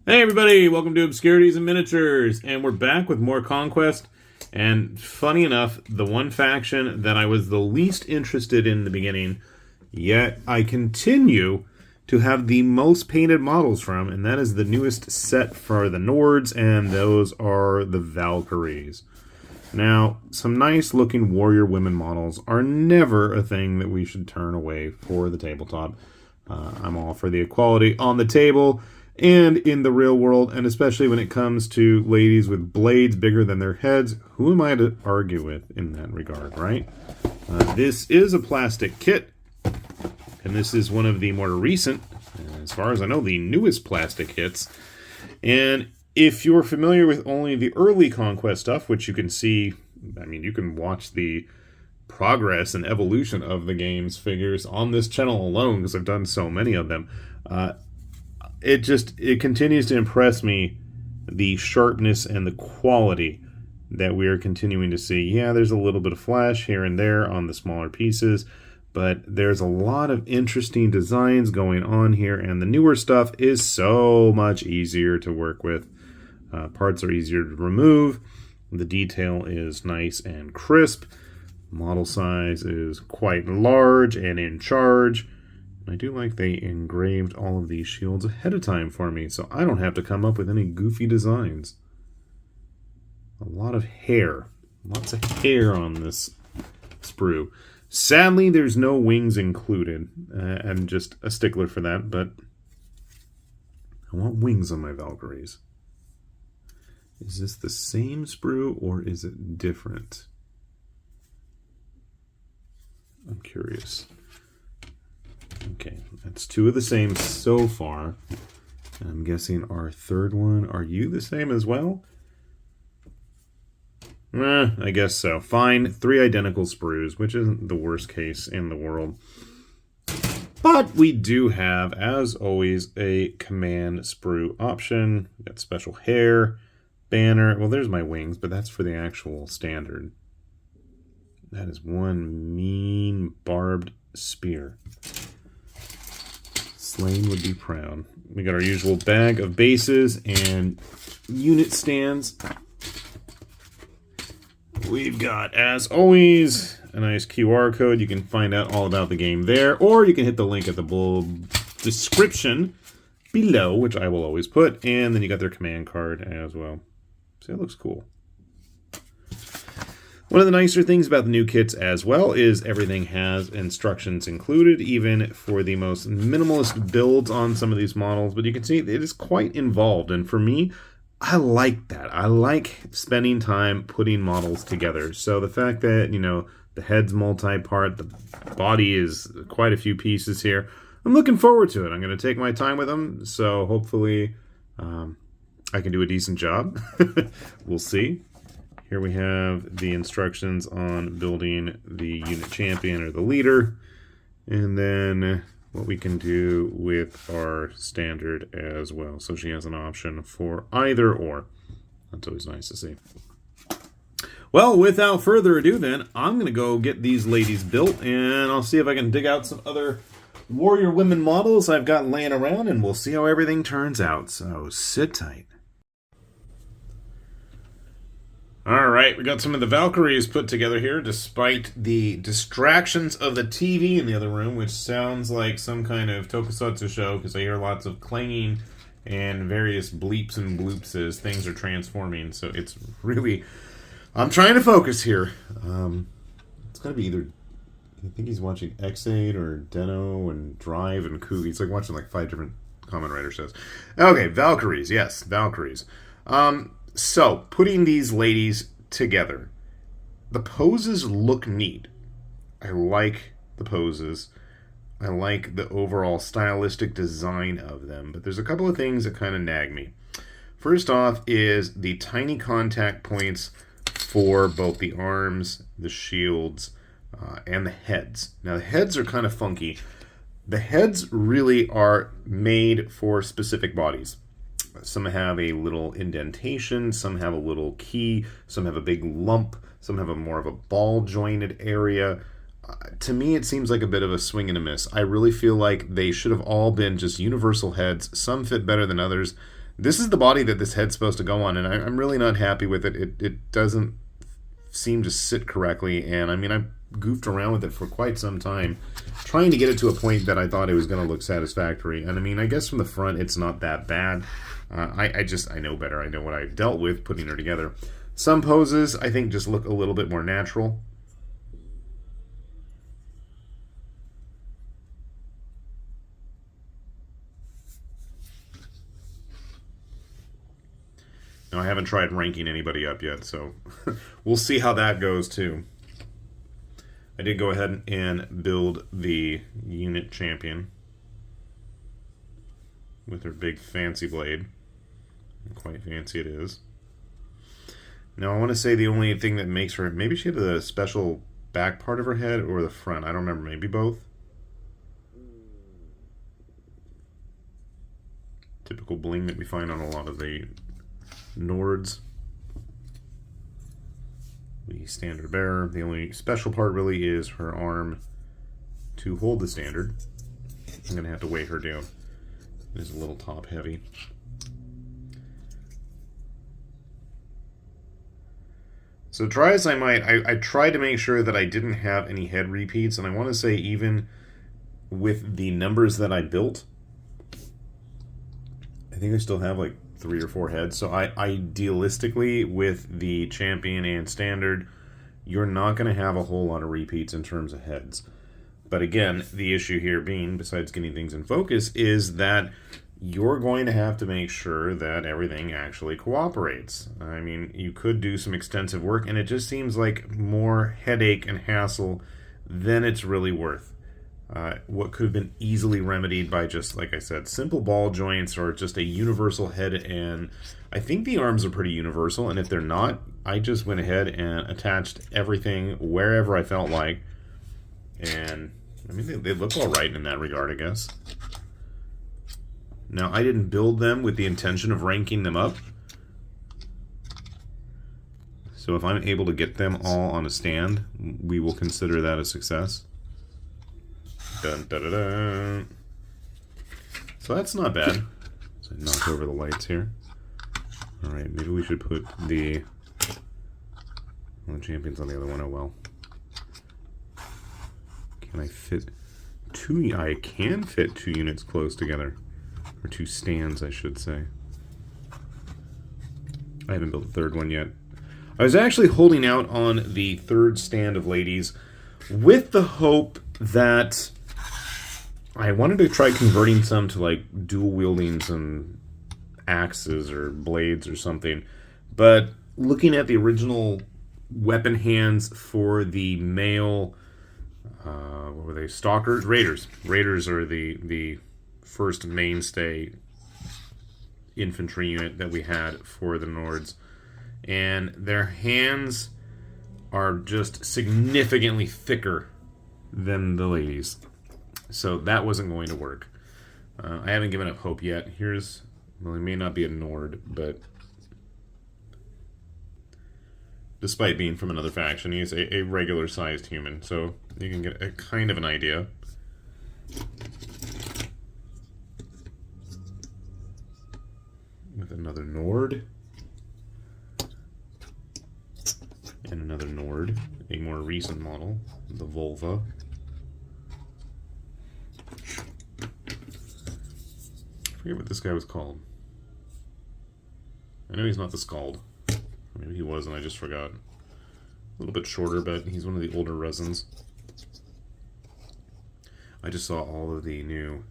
Hey everybody, welcome to Obscurities and Miniatures, and we're back with more Conquest. And funny enough, the one faction that I was the least interested in the beginning, yet I continue to have the most painted models from, and that is the newest set for the Nords, and those are the Valkyries. Now, some nice looking warrior women models are never a thing that we should turn away for the tabletop. I'm all for the equality on the table and in the real world, and especially when it comes to ladies with blades bigger than their heads. Who am I to argue with in that regard, right? This is a plastic kit, and this is one of the more recent, as far as I know, the newest plastic hits. And if you're familiar with only the early Conquest stuff, which you can see, I mean, you can watch the progress and evolution of the game's figures on this channel alone, because I've done so many of them. It continues to impress me, the sharpness and the quality that we are continuing to see. Yeah, there's a little bit of flash here and there on the smaller pieces, but there's a lot of interesting designs going on here, and the newer stuff is so much easier to work with. Parts are easier to remove. The detail is nice and crisp. Model size is quite large and in charge. I do like they engraved all of these shields ahead of time for me, so I don't have to come up with any goofy designs. A lot of hair. Lots of hair on this sprue. Sadly, there's no wings included. I'm just a stickler for that, but I want wings on my Valkyries. Is this the same sprue, or is it different? I'm curious. Okay, that's two of the same so far. I'm guessing our third one. Are you the same as well? I guess so. Fine, 3 identical sprues, which isn't the worst case in the world. But we do have, as always, a command sprue option. We've got special hair, banner. Well, there's my wings, but that's for the actual standard. That is one mean barbed spear. Slain would be proud. We got our usual bag of bases and unit stands. We've got, as always, a nice QR code. You can find out all about the game there, or you can hit the link at the description below, which I will always put, and then you got their command card as well. So it looks cool. One of the nicer things about the new kits as well is everything has instructions included, even for the most minimalist builds on some of these models. But you can see it is quite involved, and for me, I like that. I like spending time putting models together. So the fact that, you know, the head's multi-part, the body is quite a few pieces here, I'm looking forward to it. I'm going to take my time with them, so hopefully I can do a decent job. We'll see. Here we have the instructions on building the unit champion or the leader, and then what we can do with our standard as well. So she has an option for either or. That's always nice to see. Well, without further ado then, I'm going to go get these ladies built, and I'll see if I can dig out some other warrior women models I've got laying around, and we'll see how everything turns out. So sit tight. Alright, we got some of the Valkyries put together here, despite the distractions of the TV in the other room, which sounds like some kind of tokusatsu show, because I hear lots of clanging and various bleeps and bloops as things are transforming, so it's really... I'm trying to focus here. It's going to be either... I think he's watching X8 or Deno and Drive and Coup. He's like watching like 5 different Kamen Rider shows. Okay, Valkyries. Yes, Valkyries. So, putting these ladies together, the poses look neat. I like the poses. I like the overall stylistic design of them, but there's a couple of things that kind of nag me. First off is the tiny contact points for both the arms, the shields, and the heads. Now, the heads are kind of funky. The heads really are made for specific bodies. Some have a little indentation, some have a little key, some have a big lump, some have a more of a ball-jointed area. To me, it seems like a bit of a swing and a miss. I really feel like they should have all been just universal heads. Some fit better than others. This is the body that this head's supposed to go on, and I'm really not happy with it. It doesn't seem to sit correctly, and I mean, I goofed around with it for quite some time, trying to get it to a point that I thought it was going to look satisfactory. And I mean, I guess from the front, it's not that bad. I know better. I know what I've dealt with putting her together. Some poses, I think, just look a little bit more natural. Now, I haven't tried ranking anybody up yet, so we'll see how that goes, too. I did go ahead and build the unit champion with her big fancy blade. Quite fancy it is. Now, I want to say the only thing that makes her... Maybe she had a special back part of her head or the front. I don't remember. Maybe both. Typical bling that we find on a lot of the Nords. The standard bearer. The only special part really is her arm to hold the standard. I'm going to have to weight her down. It is a little top heavy. So try as I might, I tried to make sure that I didn't have any head repeats, and I want to say even with the numbers that I built, I think I still have like 3 or 4 heads. So idealistically, with the champion and standard, you're not going to have a whole lot of repeats in terms of heads. But again, the issue here being, besides getting things in focus, is that you're going to have to make sure that everything actually cooperates. I mean, you could do some extensive work, and it just seems like more headache and hassle than it's really worth. What could have been easily remedied by just, like I said, simple ball joints or just a universal head. And I think the arms are pretty universal, and if they're not, I just went ahead and attached everything wherever I felt like. And, I mean, they look all right in that regard, I guess. Now, I didn't build them with the intention of ranking them up. So if I'm able to get them all on a stand, we will consider that a success. Dun, dun, dun, dun. So that's not bad. So I knock over the lights here. Alright, maybe we should put the champions on the other one. Oh well. Can I fit 2? I can fit 2 units close together. Or 2 stands, I should say. I haven't built a 3rd one yet. I was actually holding out on the 3rd stand of ladies with the hope that I wanted to try converting some to like dual wielding some axes or blades or something. But looking at the original weapon hands for the male, what were they? Stalkers? Raiders. Raiders are the first mainstay infantry unit that we had for the Nords, and their hands are just significantly thicker than the ladies, so that wasn't going to work. I haven't given up hope yet. Well, he may not be a Nord, but despite being from another faction, he's a regular sized human, so you can get a kind of an idea. With another Nord. And another Nord. A more recent model. The Volva. I forget what this guy was called. I know he's not the Scald. Maybe he was and I just forgot. A little bit shorter, but he's one of the older resins. I just saw all of the new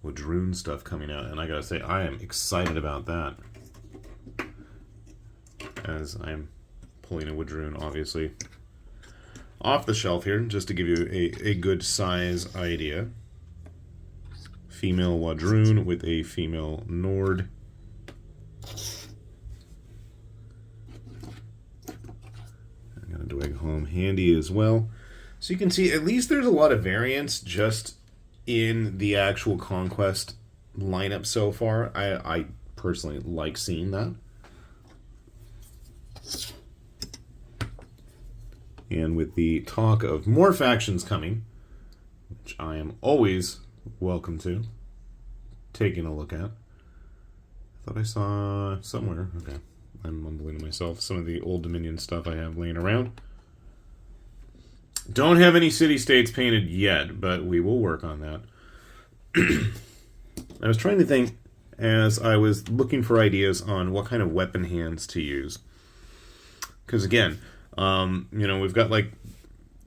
Wadroon stuff coming out, and I gotta say, I am excited about that. As I'm pulling a Wadroon, obviously, off the shelf here, just to give you a good size idea. Female Wadroon with a female Nord. I got a Dweg home handy as well. So you can see, at least there's a lot of variance just in the actual Conquest lineup so far. I personally like seeing that. And with the talk of more factions coming, which I am always welcome to taking a look at, thought I saw somewhere. Okay, I'm mumbling to myself. Some of the Old Dominion stuff I have laying around. Don't have any city-states painted yet, but we will work on that. I was trying to think as I was looking for ideas on what kind of weapon hands to use. Because again, we've got like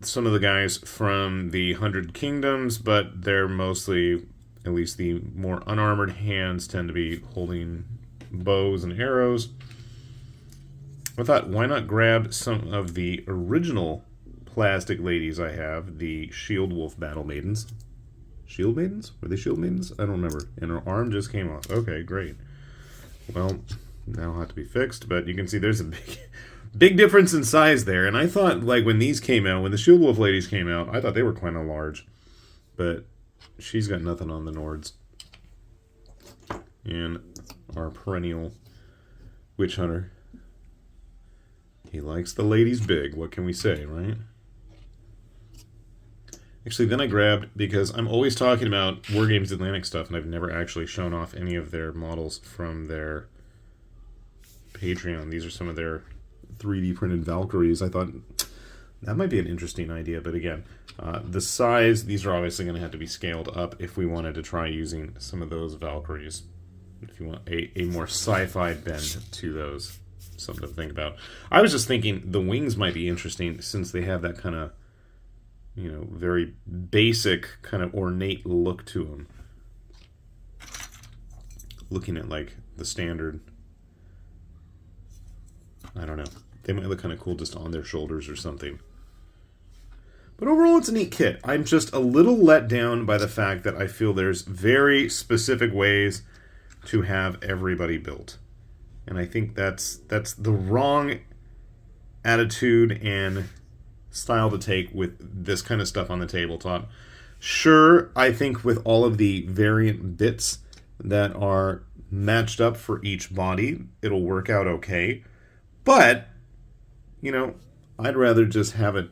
some of the guys from the 100 Kingdoms, but they're mostly, at least the more unarmored hands tend to be holding bows and arrows. I thought, why not grab some of the original plastic ladies I have, the Shield Wolf Battle Maidens. Shield Maidens? Were they Shield Maidens? I don't remember. And her arm just came off. Okay, great. Well, that'll have to be fixed, but you can see there's a big difference in size there. And I thought, like, when these came out, when the Shield Wolf ladies came out, I thought they were kind of large. But she's got nothing on the Nords. And our perennial witch hunter. He likes the ladies big. What can we say, right? Actually, then I grabbed, because I'm always talking about Wargames Atlantic stuff, and I've never actually shown off any of their models from their Patreon. These are some of their 3D printed Valkyries. I thought that might be an interesting idea, but again, the size, these are obviously going to have to be scaled up if we wanted to try using some of those Valkyries. If you want a more sci-fi bend to those. Something to think about. I was just thinking the wings might be interesting since they have that kind of, very basic, kind of ornate look to them. Looking at, like, the standard, I don't know. They might look kind of cool just on their shoulders or something. But overall, it's a neat kit. I'm just a little let down by the fact that I feel there's very specific ways to have everybody built. And I think that's the wrong attitude and style to take with this kind of stuff on the tabletop. Sure, I think with all of the variant bits that are matched up for each body, it'll work out okay. But, I'd rather just have it,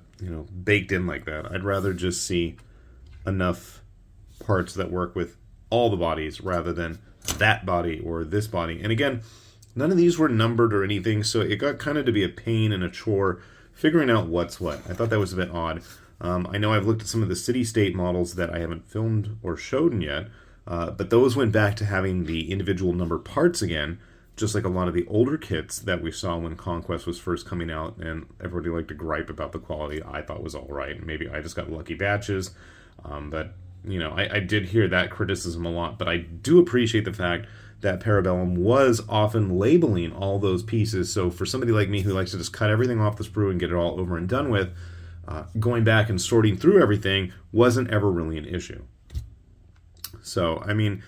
baked in like that. I'd rather just see enough parts that work with all the bodies rather than that body or this body. And again, none of these were numbered or anything, so it got kind of to be a pain and a chore figuring out what's what. I thought that was a bit odd. I know I've looked at some of the city-state models that I haven't filmed or shown yet, but those went back to having the individual numbered parts again, just like a lot of the older kits that we saw when Conquest was first coming out, and everybody liked to gripe about the quality. I thought was all right. Maybe I just got lucky batches, but I did hear that criticism a lot, but I do appreciate the fact that Parabellum was often labeling all those pieces. So for somebody like me who likes to just cut everything off the sprue and get it all over and done with, going back and sorting through everything wasn't ever really an issue. So, I mean,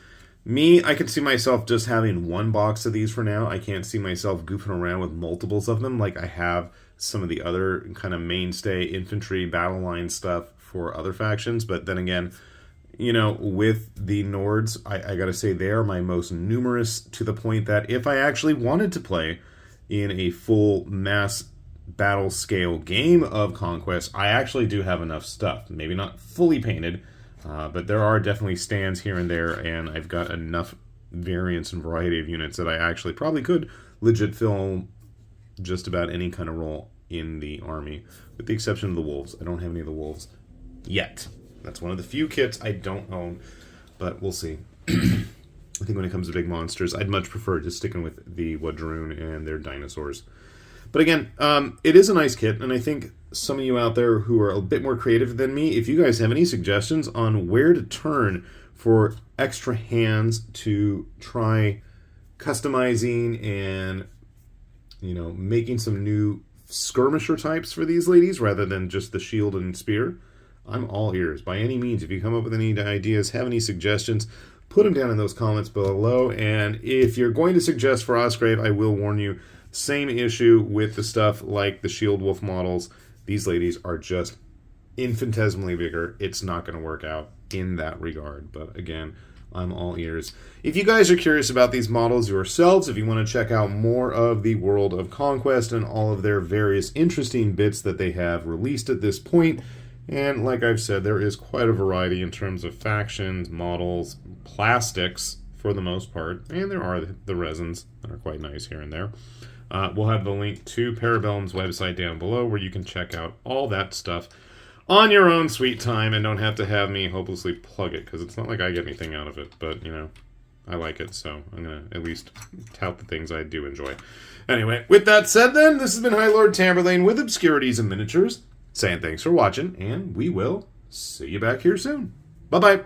I could see myself just having one box of these for now. I can't see myself goofing around with multiples of them like I have some of the other kind of mainstay infantry battle line stuff for other factions. But then again, with the Nords, I gotta say they are my most numerous, to the point that if I actually wanted to play in a full mass battle scale game of Conquest, I actually do have enough stuff. Maybe not fully painted, but there are definitely stands here and there, and I've got enough variance and variety of units that I actually probably could legit fill just about any kind of role in the army, with the exception of the Wolves. I don't have any of the Wolves yet. That's one of the few kits I don't own, but we'll see. I think when it comes to big monsters, I'd much prefer just sticking with the Wadroon and their dinosaurs. But again, it is a nice kit, and I think some of you out there who are a bit more creative than me, if you guys have any suggestions on where to turn for extra hands to try customizing and, making some new skirmisher types for these ladies rather than just the shield and spear, I'm all ears. By any means, if you come up with any ideas, have any suggestions, put them down in those comments below. And if you're going to suggest Frostgrave, I will warn you, same issue with the stuff like the Shield Wolf models. These ladies are just infinitesimally bigger. It's not going to work out in that regard. But again, I'm all ears. If you guys are curious about these models yourselves, if you want to check out more of the World of Conquest and all of their various interesting bits that they have released at this point, and like I've said, there is quite a variety in terms of factions, models, plastics for the most part. And there are the resins that are quite nice here and there. We'll have the link to Parabellum's website down below where you can check out all that stuff on your own sweet time and don't have to have me hopelessly plug it, because it's not like I get anything out of it, but, you know, I like it, so I'm going to at least tout the things I do enjoy. Anyway, with that said then, this has been High Lord Tamberlane with Obscurities and Miniatures, saying thanks for watching, and we will see you back here soon. Bye-bye.